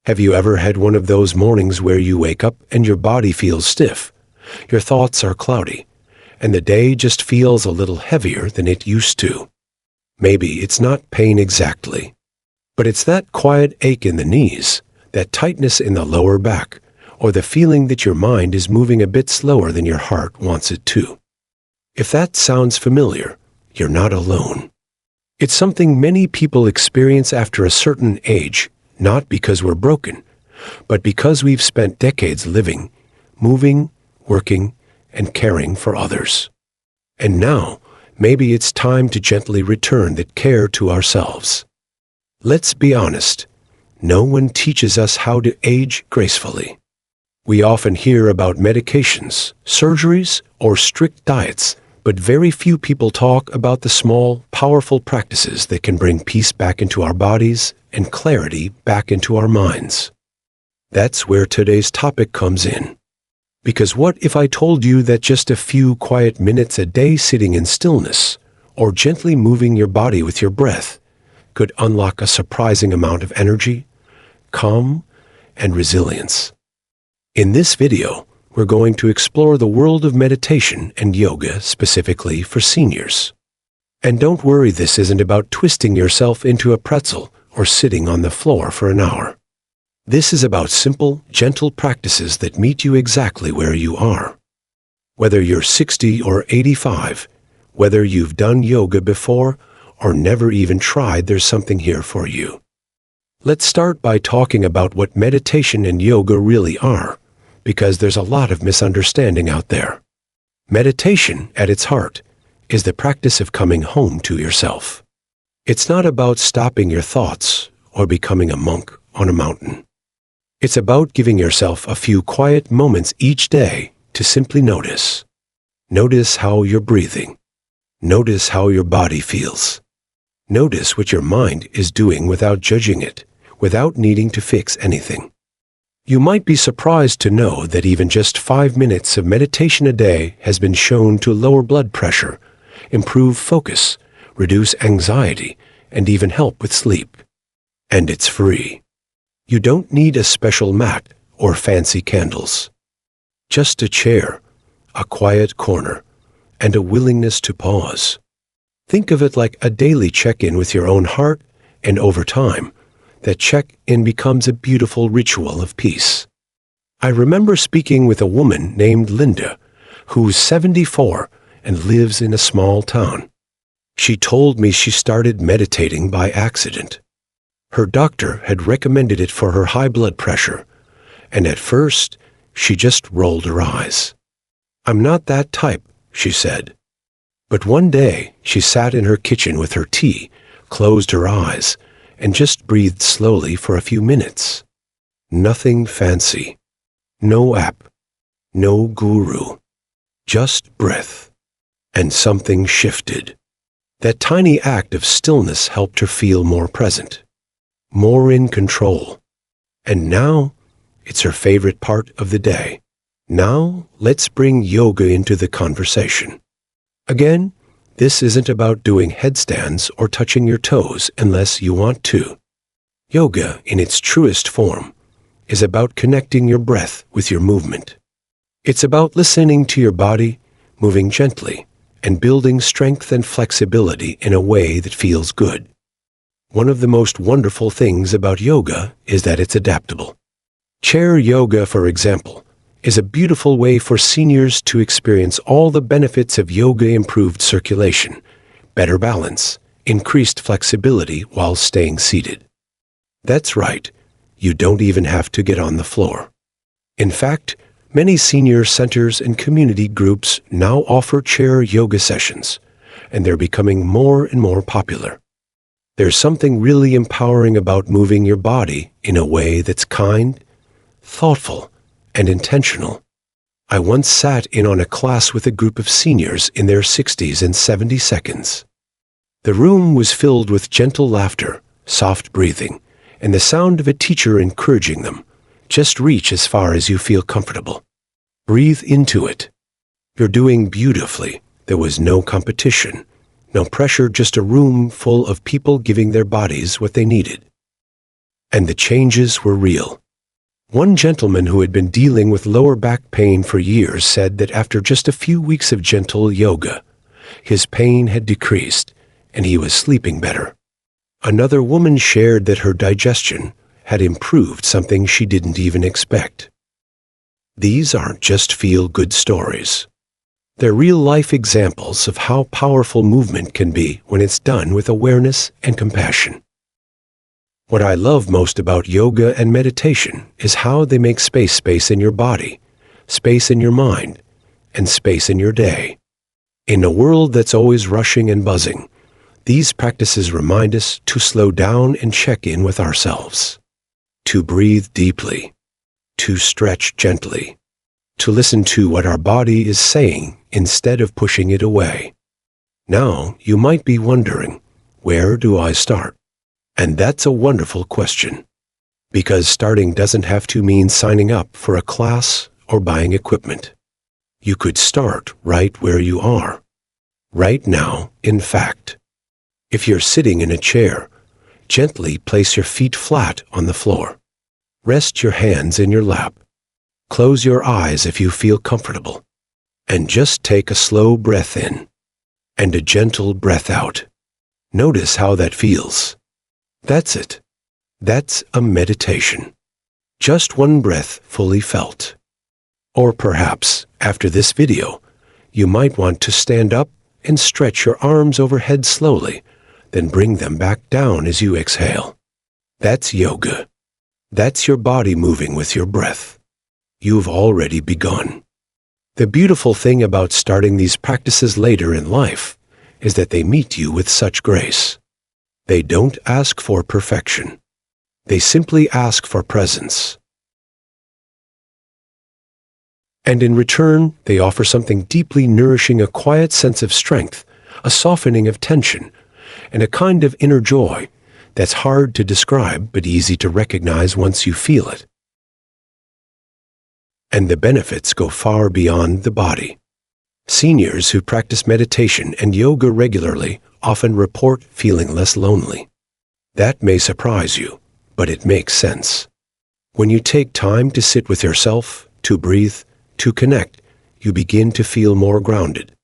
Have you ever had one of those mornings where you wake up and your body feels stiff, your thoughts are cloudy, and the day just feels a little heavier than it used to? Maybe it's not pain exactly, but it's that quiet ache in the knees, that tightness in the lower back, or the feeling that your mind is moving a bit slower than your heart wants it to. If that sounds familiar, you're not alone. It's something many people experience after a certain age, not because we're broken, but because we've spent decades living, moving, working, and caring for others. And now, maybe it's time to gently return that care to ourselves. Let's be honest, no one teaches us how to age gracefully. We often hear about medications, surgeries, or strict diets, but very few people talk about the small, powerful practices that can bring peace back into our bodies and clarity back into our minds. That's where today's topic comes in. Because what if I told you that just a few quiet minutes a day sitting in stillness, or gently moving your body with your breath, could unlock a surprising amount of energy, calm, and resilience? In this video, we're going to explore the world of meditation and yoga specifically for seniors. And don't worry, this isn't about twisting yourself into a pretzel or sitting on the floor for an hour. This is about simple, gentle practices that meet you exactly where you are. Whether you're 60 or 85, whether you've done yoga before or never even tried, there's something here for you. Let's start by talking about what meditation and yoga really are, because there's a lot of misunderstanding out there. Meditation, at its heart, is the practice of coming home to yourself. It's not about stopping your thoughts or becoming a monk on a mountain. It's about giving yourself a few quiet moments each day to simply notice. Notice how you're breathing. Notice how your body feels. Notice what your mind is doing without judging it, without needing to fix anything. You might be surprised to know that even just 5 minutes of meditation a day has been shown to lower blood pressure, improve focus, reduce anxiety, and even help with sleep. And it's free. You don't need a special mat or fancy candles. Just a chair, a quiet corner, and a willingness to pause. Think of it like a daily check-in with your own heart, and over time, that check-in becomes a beautiful ritual of peace. I remember speaking with a woman named Linda, who's 74 and lives in a small town. She told me she started meditating by accident. Her doctor had recommended it for her high blood pressure, and at first, she just rolled her eyes. "I'm not that type," she said. But one day, she sat in her kitchen with her tea, closed her eyes, and just breathed slowly for a few minutes. Nothing fancy. No app. No guru. Just breath. And something shifted. That tiny act of stillness helped her feel more present, more in control. And now, it's her favorite part of the day. Now, let's bring yoga into the conversation. Again, this isn't about doing headstands or touching your toes unless you want to. Yoga, in its truest form, is about connecting your breath with your movement. It's about listening to your body, moving gently, and building strength and flexibility in a way that feels good. One of the most wonderful things about yoga is that it's adaptable. Chair yoga, for example, is a beautiful way for seniors to experience all the benefits of yoga: improved circulation, better balance, increased flexibility while staying seated. That's right, you don't even have to get on the floor. In fact, many senior centers and community groups now offer chair yoga sessions, and they're becoming more and more popular. There's something really empowering about moving your body in a way that's kind, thoughtful, and intentional. I once sat in on a class with a group of seniors in their 60s in 70 seconds. The room was filled with gentle laughter, soft breathing, and the sound of a teacher encouraging them. Just reach as far as you feel comfortable. Breathe into it. You're doing beautifully. There was no competition, no pressure, just a room full of people giving their bodies what they needed. And the changes were real. One gentleman who had been dealing with lower back pain for years said that after just a few weeks of gentle yoga, his pain had decreased and he was sleeping better. Another woman shared that her digestion had improved, something she didn't even expect. These aren't just feel-good stories. They're real-life examples of how powerful movement can be when it's done with awareness and compassion. What I love most about yoga and meditation is how they make space in your body, space in your mind, and space in your day. In a world that's always rushing and buzzing, these practices remind us to slow down and check in with ourselves, to breathe deeply, to stretch gently, to listen to what our body is saying instead of pushing it away. Now, you might be wondering, where do I start? And that's a wonderful question, because starting doesn't have to mean signing up for a class or buying equipment. You could start right where you are, right now, in fact. If you're sitting in a chair, gently place your feet flat on the floor. Rest your hands in your lap. Close your eyes if you feel comfortable, and just take a slow breath in and a gentle breath out. Notice how that feels. That's it. That's a meditation. Just one breath fully felt. Or perhaps, after this video, you might want to stand up and stretch your arms overhead slowly, then bring them back down as you exhale. That's yoga. That's your body moving with your breath. You've already begun. The beautiful thing about starting these practices later in life is that they meet you with such grace. They don't ask for perfection. They simply ask for presence. And in return, they offer something deeply nourishing, a quiet sense of strength, a softening of tension, and a kind of inner joy that's hard to describe but easy to recognize once you feel it. And the benefits go far beyond the body. Seniors who practice meditation and yoga regularly often report feeling less lonely. That may surprise you, but it makes sense. When you take time to sit with yourself, to breathe, to connect, you begin to feel more grounded,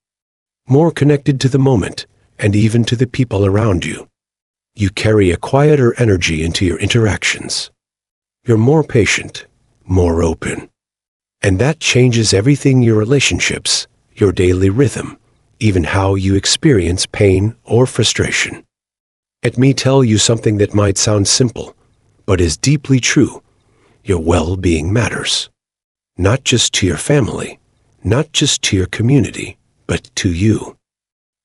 more connected to the moment, and even to the people around you. You carry a quieter energy into your interactions. You're more patient, more open. And that changes everything: your relationships, your daily rhythm, even how you experience pain or frustration. Let me tell you something that might sound simple, but is deeply true. Your well-being matters. Not just to your family, not just to your community, but to you.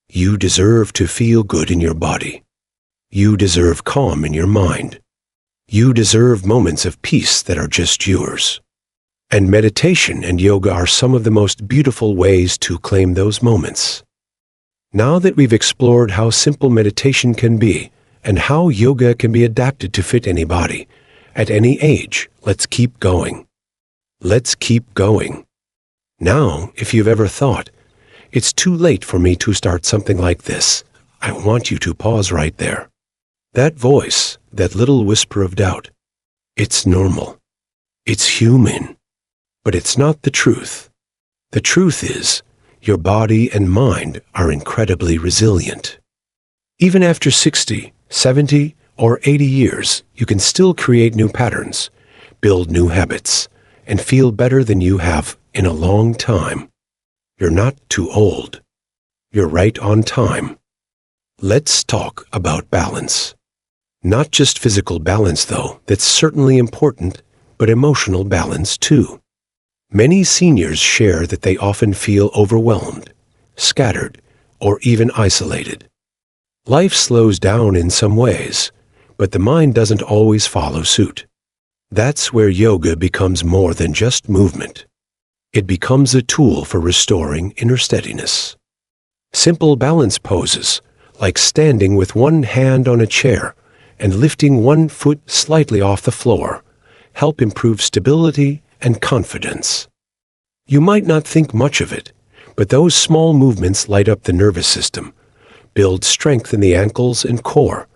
You deserve to feel good in your body. You deserve calm in your mind. You deserve moments of peace that are just yours. And meditation and yoga are some of the most beautiful ways to claim those moments. Now that we've explored how simple meditation can be and how yoga can be adapted to fit any body, at any age, let's keep going. Let's keep going. Now, if you've ever thought, it's too late for me to start something like this, I want you to pause right there. That voice, that little whisper of doubt, it's normal. It's human. But it's not the truth. The truth is, your body and mind are incredibly resilient. Even after 60, 70, or 80 years, you can still create new patterns, build new habits, and feel better than you have in a long time. You're not too old. You're right on time. Let's talk about balance. Not just physical balance, though, that's certainly important, but emotional balance too. Many seniors share that they often feel overwhelmed, scattered, or even isolated. Life slows down in some ways, but the mind doesn't always follow suit. That's where yoga becomes more than just movement. It becomes a tool for restoring inner steadiness. Simple balance poses, like standing with one hand on a chair and lifting one foot slightly off the floor, help improve stability and confidence. You might not think much of it, but those small movements light up the nervous system, build strength in the ankles and core,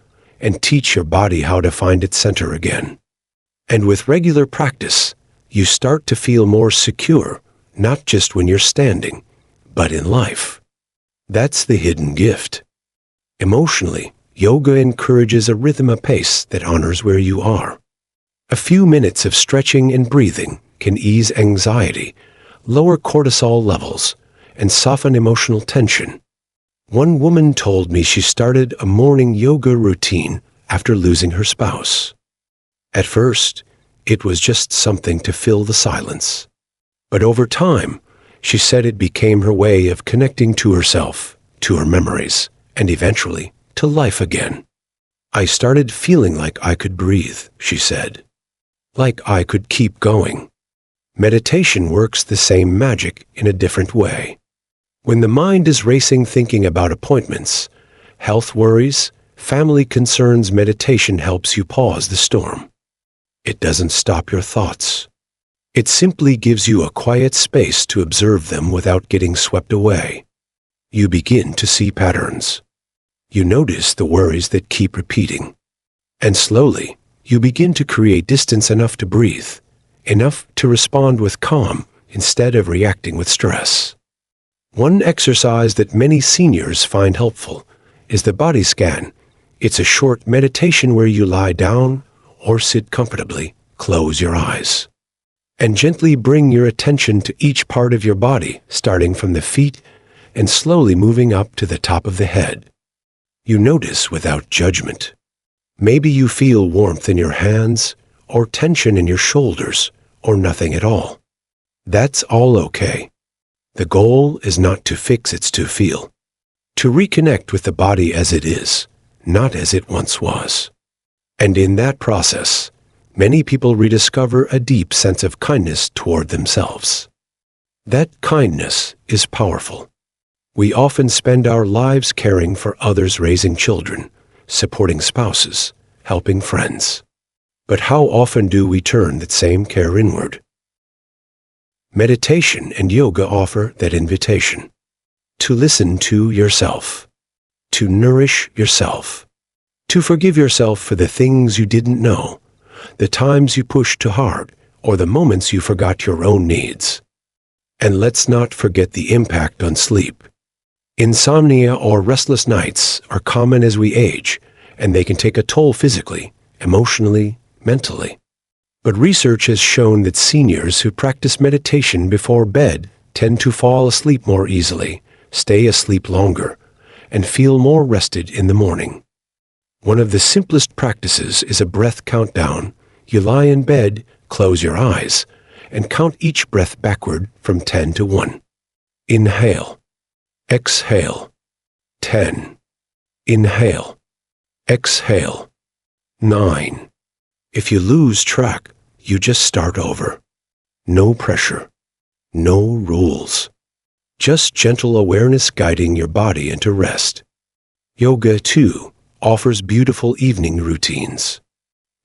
and teach your body how to find its center again. And with regular practice, you start to feel more secure, not just when you're standing, but in life. That's the hidden gift. Emotionally, yoga encourages a rhythm, a pace that honors where you are. A few minutes of stretching and breathing can ease anxiety, lower cortisol levels, and soften emotional tension. One woman told me she started a morning yoga routine after losing her spouse. At first, it was just something to fill the silence. But over time, she said it became her way of connecting to herself, to her memories, and eventually to life again. I started feeling like I could breathe, she said. Like I could keep going. Meditation works the same magic in a different way. When the mind is racing thinking about appointments, health worries, family concerns, meditation helps you pause the storm. It doesn't stop your thoughts. It simply gives you a quiet space to observe them without getting swept away. You begin to see patterns. You notice the worries that keep repeating. And slowly, you begin to create distance enough to breathe, enough to respond with calm instead of reacting with stress. One exercise that many seniors find helpful is the body scan. It's a short meditation where you lie down or sit comfortably, close your eyes, and gently bring your attention to each part of your body, starting from the feet and slowly moving up to the top of the head. You notice without judgment. Maybe you feel warmth in your hands, or tension in your shoulders, or nothing at all. That's all okay. The goal is not to fix, it's to feel. To reconnect with the body as it is, not as it once was. And in that process, many people rediscover a deep sense of kindness toward themselves. That kindness is powerful. We often spend our lives caring for others, raising children, supporting spouses, helping friends. But how often do we turn that same care inward? Meditation and yoga offer that invitation. To listen to yourself. To nourish yourself. To forgive yourself for the things you didn't know, the times you pushed too hard, or the moments you forgot your own needs. And let's not forget the impact on sleep. Insomnia or restless nights are common as we age, and they can take a toll physically, emotionally, mentally. But research has shown that seniors who practice meditation before bed tend to fall asleep more easily, stay asleep longer, and feel more rested in the morning. One of the simplest practices is a breath countdown. You lie in bed, close your eyes, and count each breath backward from 10 to 1. Inhale. Exhale. 10. Inhale. Exhale. 9. If you lose track, you just start over. No pressure. No rules. Just gentle awareness guiding your body into rest. Yoga, too, offers beautiful evening routines.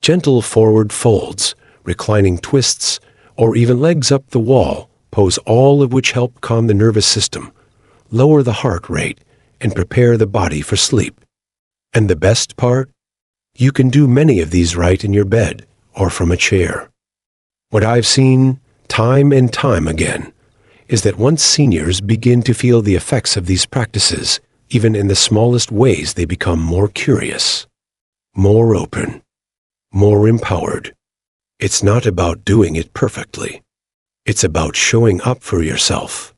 Gentle forward folds, reclining twists, or even legs up the wall pose, all of which help calm the nervous system, lower the heart rate, and prepare the body for sleep. And the best part? You can do many of these right in your bed or from a chair. What I've seen time and time again is that once seniors begin to feel the effects of these practices, even in the smallest ways, they become more curious, more open, more empowered. It's not about doing it perfectly. It's about showing up for yourself.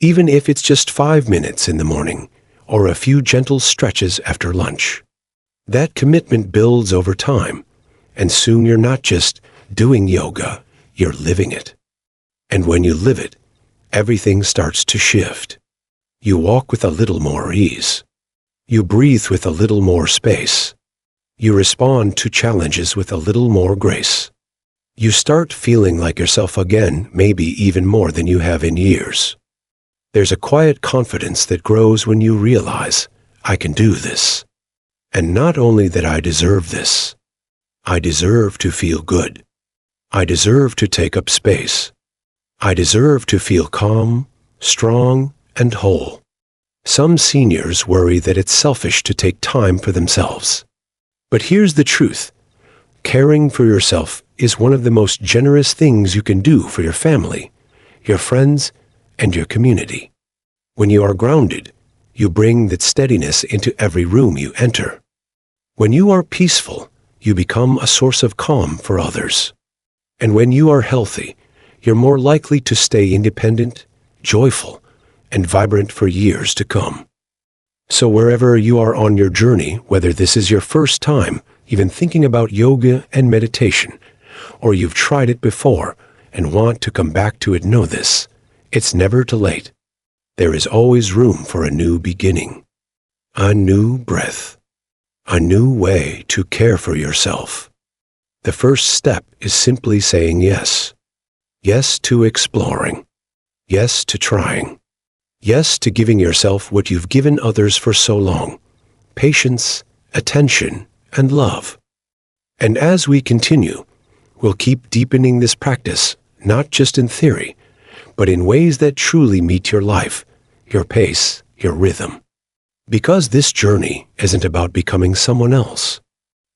Even if it's just 5 minutes in the morning or a few gentle stretches after lunch. That commitment builds over time, and soon you're not just doing yoga, you're living it. And when you live it, everything starts to shift. You walk with a little more ease. You breathe with a little more space. You respond to challenges with a little more grace. You start feeling like yourself again, maybe even more than you have in years. There's a quiet confidence that grows when you realize, I can do this. And not only that I deserve this, I deserve to feel good. I deserve to take up space. I deserve to feel calm, strong, and whole. Some seniors worry that it's selfish to take time for themselves. But here's the truth. Caring for yourself is one of the most generous things you can do for your family, your friends, and your community. When you are grounded, you bring that steadiness into every room you enter. When you are peaceful, you become a source of calm for others. And when you are healthy, you're more likely to stay independent, joyful, and vibrant for years to come. So wherever you are on your journey, whether this is your first time even thinking about yoga and meditation, or you've tried it before and want to come back to it, know this: it's never too late. There is always room for a new beginning, a new breath, a new way to care for yourself. The first step is simply saying yes. Yes to exploring. Yes to trying. Yes to giving yourself what you've given others for so long: patience, attention, and love. And as we continue, we'll keep deepening this practice, not just in theory, but in ways that truly meet your life, your pace, your rhythm. Because this journey isn't about becoming someone else.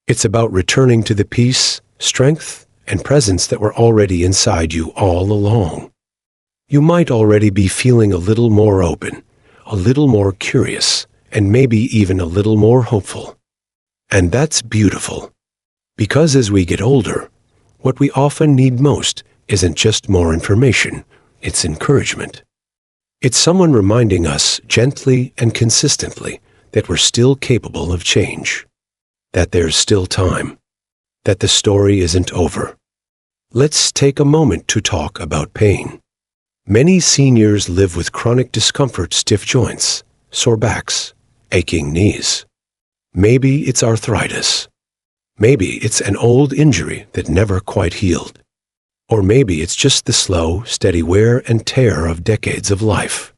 It's about returning to the peace, strength, and presence that were already inside you all along. You might already be feeling a little more open, a little more curious, and maybe even a little more hopeful. And that's beautiful. Because as we get older, what we often need most isn't just more information, it's encouragement. It's someone reminding us gently and consistently that we're still capable of change, that there's still time, that the story isn't over. Let's take a moment to talk about pain. Many seniors live with chronic discomfort, stiff joints, sore backs, aching knees. Maybe it's arthritis. Maybe it's an old injury that never quite healed. Or maybe it's just the slow, steady wear and tear of decades of life.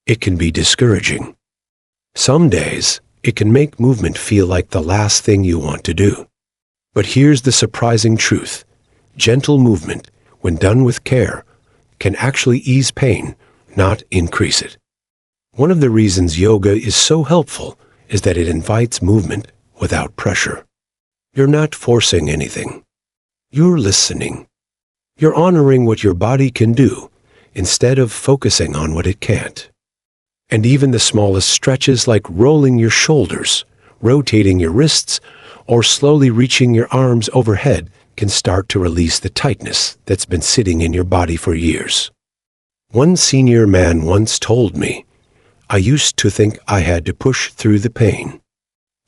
It can be discouraging. Some days, it can make movement feel like the last thing you want to do. But here's the surprising truth. Gentle movement, when done with care, can actually ease pain, not increase it. One of the reasons yoga is so helpful is that it invites movement without pressure. You're not forcing anything. You're listening. You're honoring what your body can do instead of focusing on what it can't. And even the smallest stretches, like rolling your shoulders, rotating your wrists, or slowly reaching your arms overhead, can start to release the tightness that's been sitting in your body for years. One senior man once told me, "I used to think I had to push through the pain.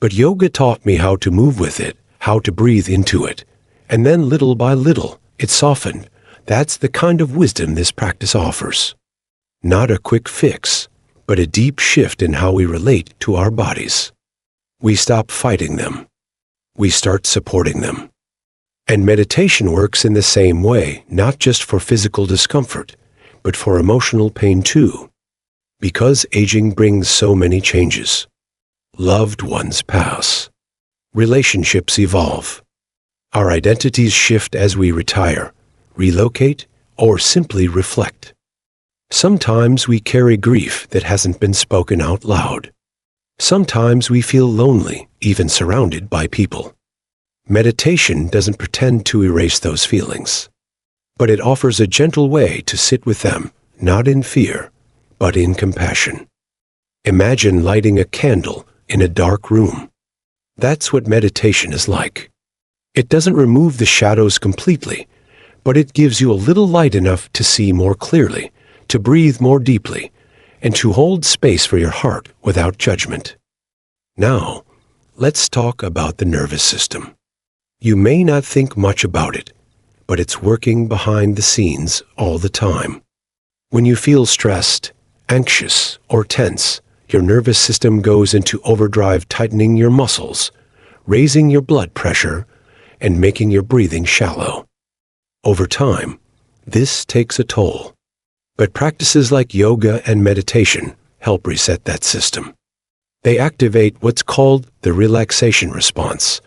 But yoga taught me how to move with it, how to breathe into it, and then little by little, it softened." That's the kind of wisdom this practice offers. Not a quick fix, but a deep shift in how we relate to our bodies. We stop fighting them. We start supporting them. And meditation works in the same way, not just for physical discomfort, but for emotional pain too. Because aging brings so many changes. Loved ones pass. Relationships evolve. Our identities shift as we retire, relocate, or simply reflect. Sometimes we carry grief that hasn't been spoken out loud. Sometimes we feel lonely, even surrounded by people. Meditation doesn't pretend to erase those feelings, but it offers a gentle way to sit with them, not in fear, but in compassion. Imagine lighting a candle in a dark room. That's what meditation is like. It doesn't remove the shadows completely, but it gives you a little light enough to see more clearly, to breathe more deeply, and to hold space for your heart without judgment. Now, let's talk about the nervous system. You may not think much about it, but it's working behind the scenes all the time. When you feel stressed, anxious, or tense, your nervous system goes into overdrive, tightening your muscles, raising your blood pressure, and making your breathing shallow. Over time, this takes a toll. But practices like yoga and meditation help reset that system. They activate what's called the relaxation response,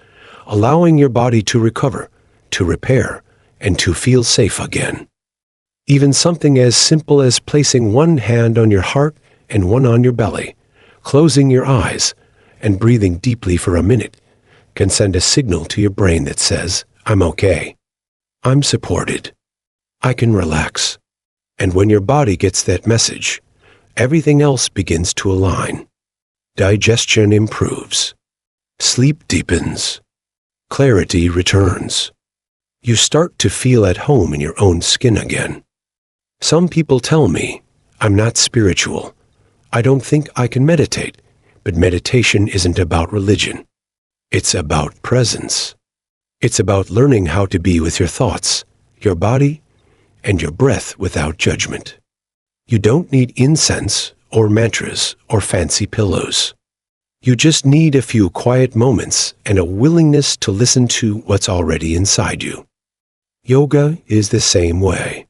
allowing your body to recover, to repair, and to feel safe again. Even something as simple as placing one hand on your heart and one on your belly, closing your eyes, and breathing deeply for a minute can send a signal to your brain that says, "I'm okay." I'm supported. I can relax. And when your body gets that message, everything else begins to align. Digestion improves. Sleep deepens. Clarity returns. You start to feel at home in your own skin again. Some people tell me, I'm not spiritual. I don't think I can meditate. But meditation isn't about religion. It's about presence. It's about learning how to be with your thoughts, your body, and your breath without judgment. You don't need incense or mantras or fancy pillows. You just need a few quiet moments and a willingness to listen to what's already inside you. Yoga is the same way.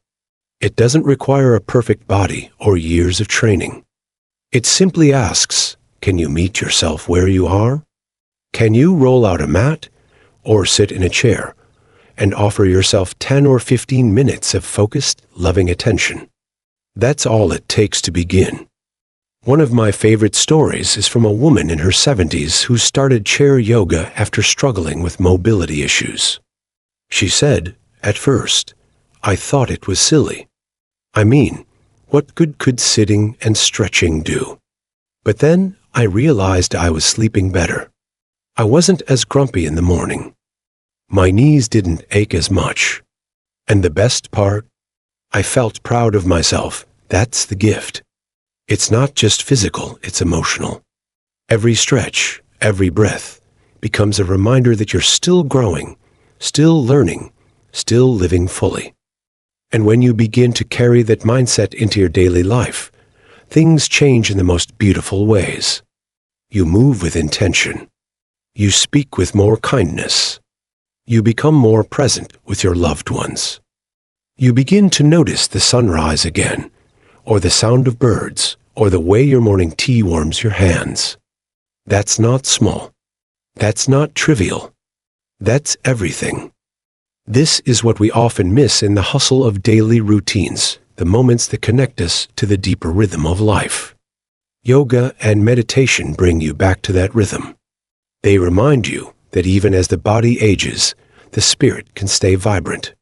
It doesn't require a perfect body or years of training. It simply asks, can you meet yourself where you are? Can you roll out a mat or sit in a chair and offer yourself 10 or 15 minutes of focused, loving attention? That's all it takes to begin. One of my favorite stories is from a woman in her 70s who started chair yoga after struggling with mobility issues. She said, at first, I thought it was silly. I mean, what good could sitting and stretching do? But then I realized I was sleeping better. I wasn't as grumpy in the morning. My knees didn't ache as much. And the best part? I felt proud of myself. That's the gift. It's not just physical, it's emotional. Every stretch, every breath, becomes a reminder that you're still growing, still learning, still living fully. And when you begin to carry that mindset into your daily life, things change in the most beautiful ways. You move with intention. You speak with more kindness. You become more present with your loved ones. You begin to notice the sunrise again, or the sound of birds, or the way your morning tea warms your hands. That's not small. That's not trivial. That's everything. This is what we often miss in the hustle of daily routines, the moments that connect us to the deeper rhythm of life. Yoga and meditation bring you back to that rhythm. They remind you that even as the body ages, the spirit can stay vibrant.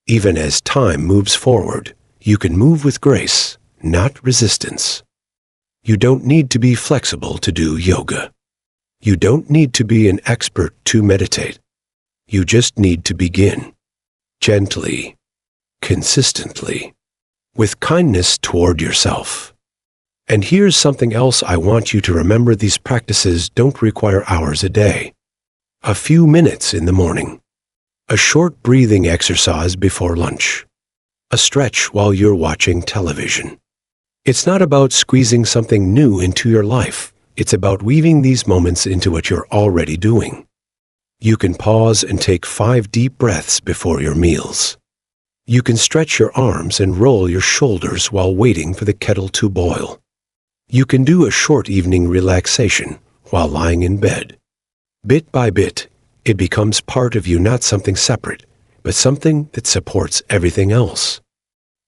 Even as time moves forward, you can move with grace, not resistance. You don't need to be flexible to do yoga. You don't need to be an expert to meditate. You just need to begin. Gently, consistently, with kindness toward yourself. And here's something else I want you to remember: these practices don't require hours a day. A few minutes in the morning. A short breathing exercise before lunch. A stretch while you're watching television. It's not about squeezing something new into your life. It's about weaving these moments into what you're already doing. You can pause and take 5 deep breaths before your meals. You can stretch your arms and roll your shoulders while waiting for the kettle to boil. You can do a short evening relaxation while lying in bed. Bit by bit, it becomes part of you, not something separate, but something that supports everything else.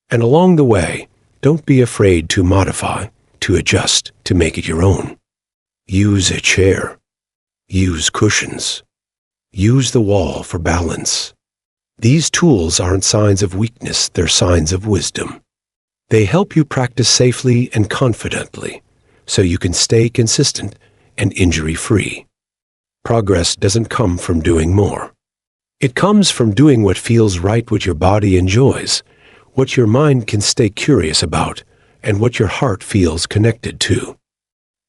And along the way, don't be afraid to modify, to adjust, to make it your own. Use a chair. Use cushions. Use the wall for balance. These tools aren't signs of weakness, they're signs of wisdom. They help you practice safely and confidently, so you can stay consistent and injury-free. Progress doesn't come from doing more. It comes from doing what feels right, what your body enjoys, what your mind can stay curious about, and what your heart feels connected to.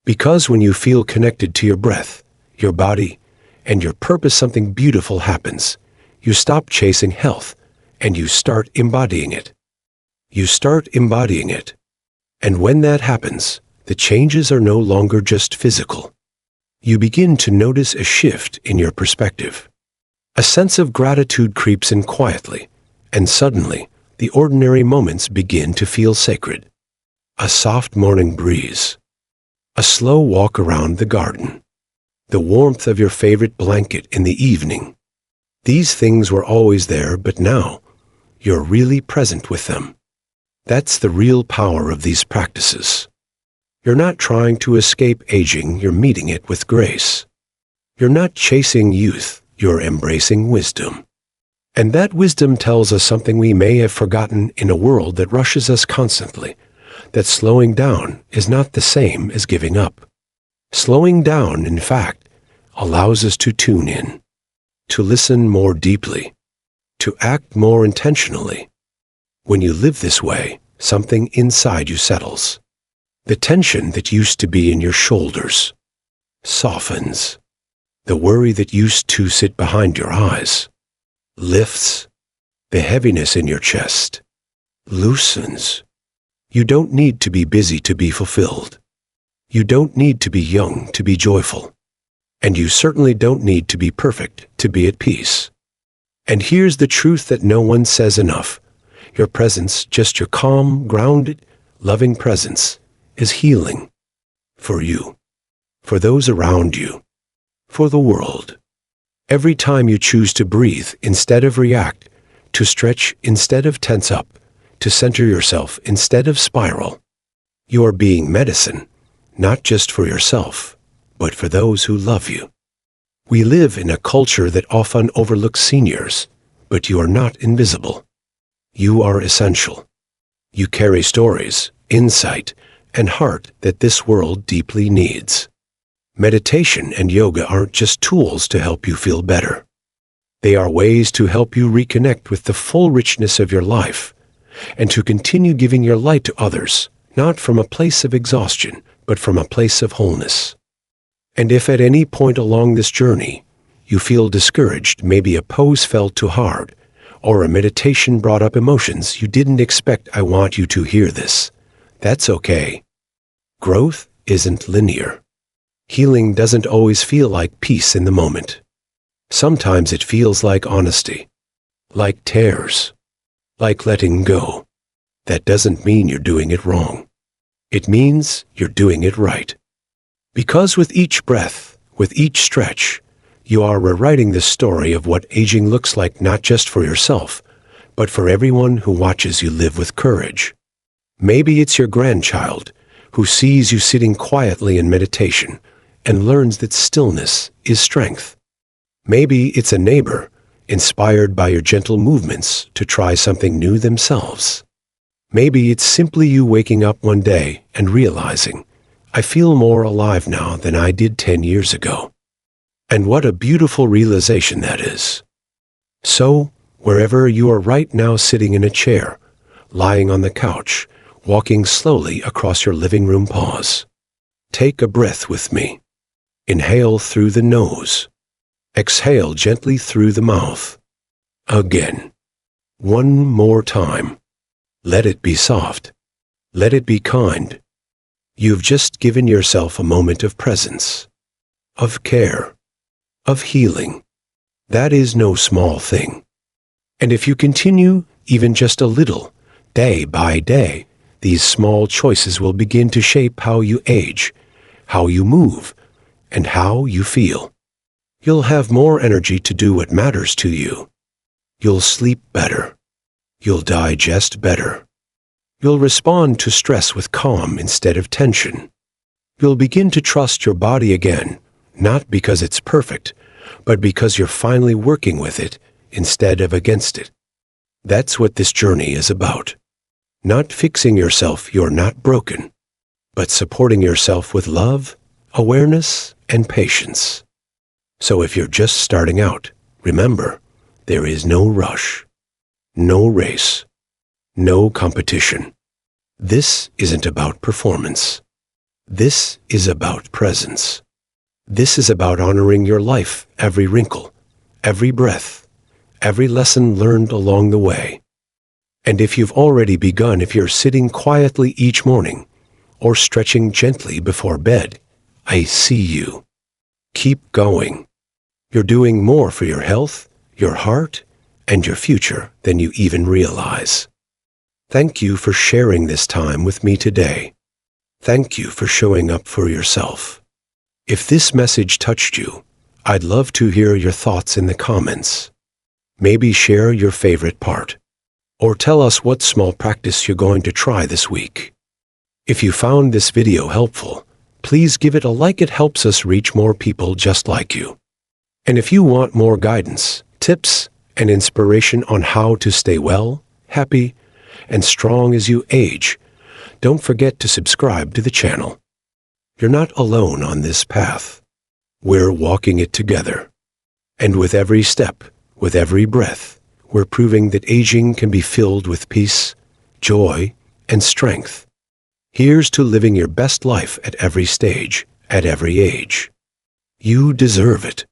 Because when you feel connected to your breath, your body, and your purpose, something beautiful happens. You stop chasing health, and you start embodying it. You start embodying it. And when that happens, the changes are no longer just physical. You begin to notice a shift in your perspective. A sense of gratitude creeps in quietly, and suddenly, the ordinary moments begin to feel sacred. A soft morning breeze. A slow walk around the garden. The warmth of your favorite blanket in the evening. These things were always there, but now, you're really present with them. That's the real power of these practices. You're not trying to escape aging, you're meeting it with grace. You're not chasing youth, you're embracing wisdom. And that wisdom tells us something we may have forgotten in a world that rushes us constantly, that slowing down is not the same as giving up. Slowing down, in fact, allows us to tune in, to listen more deeply, to act more intentionally. When you live this way, something inside you settles. The tension that used to be in your shoulders softens. The worry that used to sit behind your eyes lifts. The heaviness in your chest loosens. You don't need to be busy to be fulfilled. You don't need to be young to be joyful. And you certainly don't need to be perfect to be at peace. And here's the truth that no one says enough. Your presence, just your calm, grounded, loving presence, is healing. For you, for those around you, for the world. Every time you choose to breathe instead of react, to stretch instead of tense up, to center yourself instead of spiral, you are being medicine, not just for yourself, but for those who love you. We live in a culture that often overlooks seniors, but you are not invisible. You are essential. You carry stories, insight, and heart that this world deeply needs. Meditation and yoga aren't just tools to help you feel better. They are ways to help you reconnect with the full richness of your life and to continue giving your light to others, not from a place of exhaustion, but from a place of wholeness. And if at any point along this journey you feel discouraged, maybe a pose felt too hard, or a meditation brought up emotions you didn't expect, I want you to hear this. That's okay. Growth isn't linear. Healing doesn't always feel like peace in the moment. Sometimes it feels like honesty, like tears, like letting go. That doesn't mean you're doing it wrong. It means you're doing it right. Because with each breath, with each stretch, you are rewriting the story of what aging looks like, not just for yourself, but for everyone who watches you live with courage. Maybe it's your grandchild who sees you sitting quietly in meditation and learns that stillness is strength. Maybe it's a neighbor inspired by your gentle movements to try something new themselves. Maybe it's simply you waking up one day and realizing, I feel more alive now than I did 10 years ago. And what a beautiful realization that is. So, wherever you are right now, sitting in a chair, lying on the couch, walking slowly across your living room, pause. Take a breath with me. Inhale through the nose. Exhale gently through the mouth. Again. One more time. Let it be soft. Let it be kind. You've just given yourself a moment of presence, of care, of healing. That is no small thing. And if you continue even just a little, day by day, these small choices will begin to shape how you age, how you move, and how you feel. You'll have more energy to do what matters to you. You'll sleep better. You'll digest better. You'll respond to stress with calm instead of tension. You'll begin to trust your body again, not because it's perfect, but because you're finally working with it instead of against it. That's what this journey is about. Not fixing yourself, you're not broken, but supporting yourself with love, awareness, and patience. So if you're just starting out, remember, there is no rush, no race, no competition. This isn't about performance. This is about presence. This is about honoring your life, every wrinkle, every breath, every lesson learned along the way. And if you've already begun, if you're sitting quietly each morning or stretching gently before bed, I see you. Keep going. You're doing more for your health, your heart, and your future than you even realize. Thank you for sharing this time with me today. Thank you for showing up for yourself. If this message touched you, I'd love to hear your thoughts in the comments. Maybe share your favorite part, or tell us what small practice you're going to try this week. If you found this video helpful, please give it a like. It helps us reach more people just like you. And if you want more guidance, tips, an inspiration on how to stay well, happy, and strong as you age, don't forget to subscribe to the channel. You're not alone on this path. We're walking it together. And with every step, with every breath, we're proving that aging can be filled with peace, joy, and strength. Here's to living your best life at every stage, at every age. You deserve it.